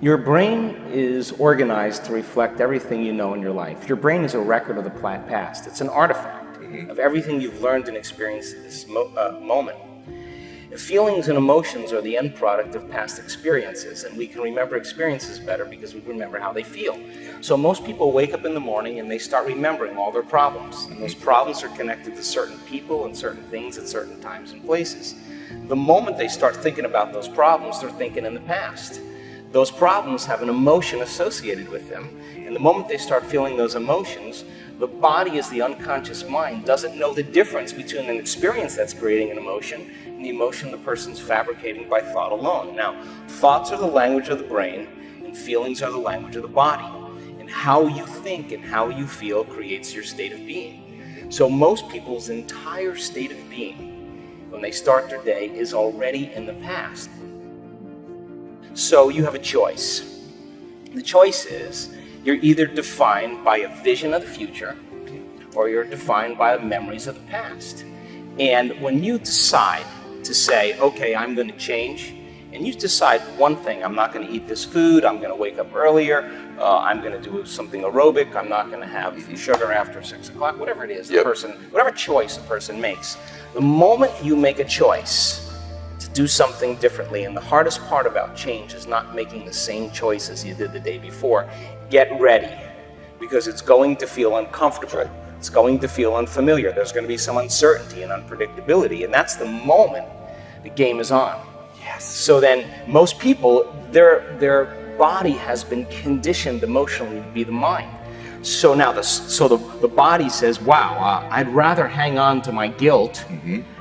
Your brain is organized to reflect everything you know in your life. Your brain is a record of the past. It's an artifact of everything you've learned and experienced at this moment. Feelings and emotions are the end product of past experiences, and we can remember experiences better because we remember how they feel. So most people wake up in the morning and they start remembering all their problems, and those problems are connected to certain people and certain things at certain times and places. The moment they start thinking about those problems, they're thinking in the past. Those problems have an emotion associated with them, and the moment they start feeling those emotions, the body, as the unconscious mind, doesn't know the difference between an experience that's creating an emotion and the emotion the person's fabricating by thought alone. Now, thoughts are the language of the brain, and feelings are the language of the body. And how you think and how you feel creates your state of being. So most people's entire state of being, when they start their day, is already in the past. So you have a choice. The choice is, you're either defined by a vision of the future, or you're defined by the memories of the past. And when you decide to say, okay, I'm going to change, and you decide one thing: I'm not going to eat this food, I'm going to wake up earlier, I'm going to do something aerobic, I'm not going to have sugar after 6 o'clock, whatever it is, whatever choice a person makes. The moment you make a choice to do something differently, and the hardest part about change is not making the same choice as you did the day before, get ready, because it's going to feel uncomfortable. It's going to feel unfamiliar. There's going to be some uncertainty and unpredictability, and that's the moment the game is on. Yes. So then most people, their body has been conditioned emotionally to be the mind. So now the body says, wow, I'd rather hang on to my guilt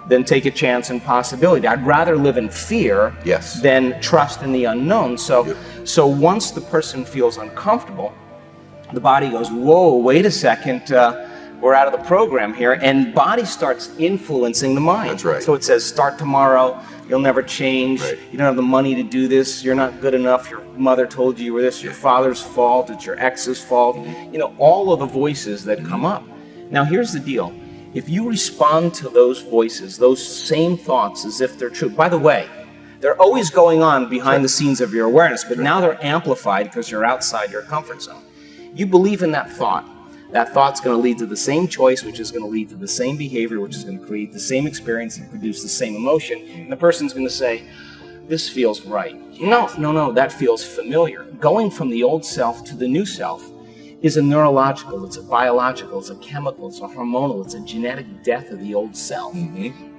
than take a chance and possibility. I'd rather live in fear than trust in the unknown. So once the person feels uncomfortable, the body goes, whoa, wait a second, we're out of the program here, and body starts influencing the mind. That's right. So it says, start tomorrow, you'll never change, you don't have the money to do this, you're not good enough, your mother told you were this, your father's fault, it's your ex's fault, you know, all of the voices that come up. Now here's the deal. If you respond to those voices, those same thoughts as if they're true, by the way, they're always going on behind the scenes of your awareness, but now they're amplified because you're outside your comfort zone. You believe in that thought. That thought's going to lead to the same choice, which is going to lead to the same behavior, which is going to create the same experience and produce the same emotion. And the person's going to say, this feels right. No, that feels familiar. Going from the old self to the new self is a neurological, it's a biological, it's a chemical, it's a hormonal, it's a genetic death of the old self.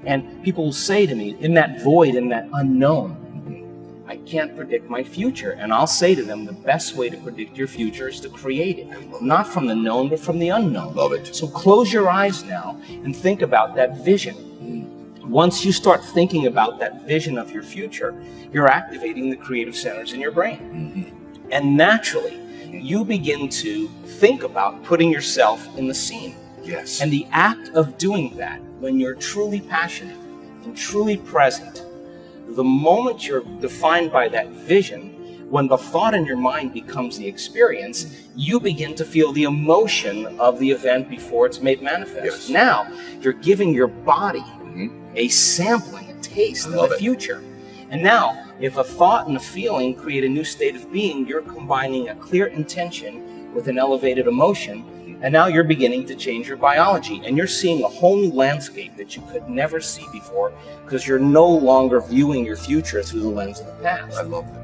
And people will say to me, in that void, in that unknown, I can't predict my future. And I'll say to them, the best way to predict your future is to create it. Not from the known, but from the unknown. Love it. So close your eyes now and think about that vision. Once you start thinking about that vision of your future, you're activating the creative centers in your brain. And naturally, you begin to think about putting yourself in the scene. Yes. And the act of doing that, when you're truly passionate and truly present, the moment you're defined by that vision, when the thought in your mind becomes the experience, you begin to feel the emotion of the event before it's made manifest. Yes. Now, you're giving your body a sampling, a taste of the future. And now, if a thought and a feeling create a new state of being, you're combining a clear intention with an elevated emotion, and now you're beginning to change your biology, and you're seeing a whole new landscape that you could never see before, because you're no longer viewing your future through the lens of the past. I love that.